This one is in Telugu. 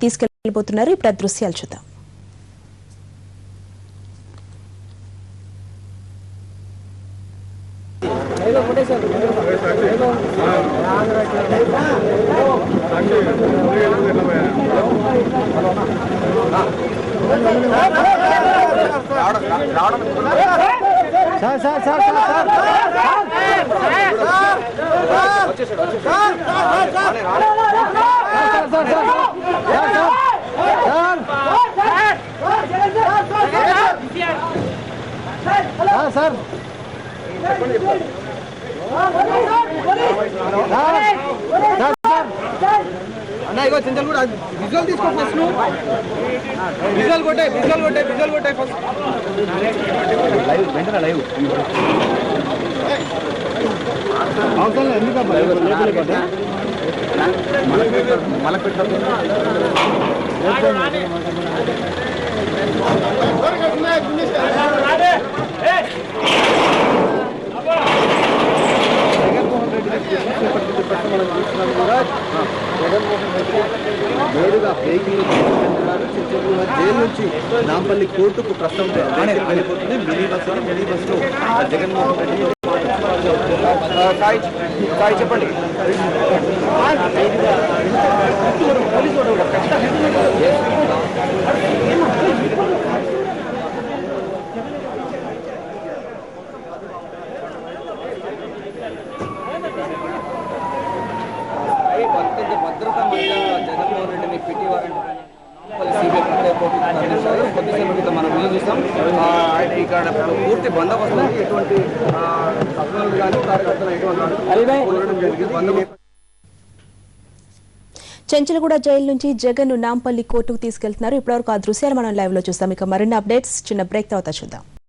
తీసుకెళ్లిపోతున్నారు. ఇప్పుడు ఆ దృశ్యాలు చూద్దాం. Sir sir sir sir sir అన్న ఇగో చింతలు కూడా విజువల్ తీసుకో ఫస్ట్ విజువల్ కొట్టే ఫస్ట్ లైవ్ వెంటనే లైవ్ అవసరం ఎందుకబ్బా మళ్ళీ పెట్టాలి మనం చూస్తున్నాం కూడా జగన్మోహన్ రెడ్డి నేరుగా వెహికల్ జైలు నుంచి నాంపల్లి కోర్టుకు ప్రస్తుతం వెళ్ళిపోతుంది. మినీ బస్సులో జగన్మోహన్ రెడ్డి చెప్పండి. అత్యంత భద్రత మధ్య జగన్మోహన్ రెడ్డిని పిటి వారెంట్ సిబిఐ ప్రత్యేక కోర్టుకు తరలించారు. కొద్దిసేపటి మనం వీడియో చూస్తాం. ఇక్కడ పూర్తి బందోబస్తు ఉంది. ఎటువంటి అభిమానులు కానీ కార్యకర్తలు ఎటువంటి చెంచలగూడ జైలు నుంచి జగన్ నాంపల్లి కోర్టుకు తీసుకెళ్తున్నారు. ఇప్పటివరకు ఆ దృశ్యాలు మనం లైవ్ లో చూస్తాం. ఇక మరిన్ని అప్డేట్స్ చిన్న బ్రేక్ తర్వాత చూద్దాం.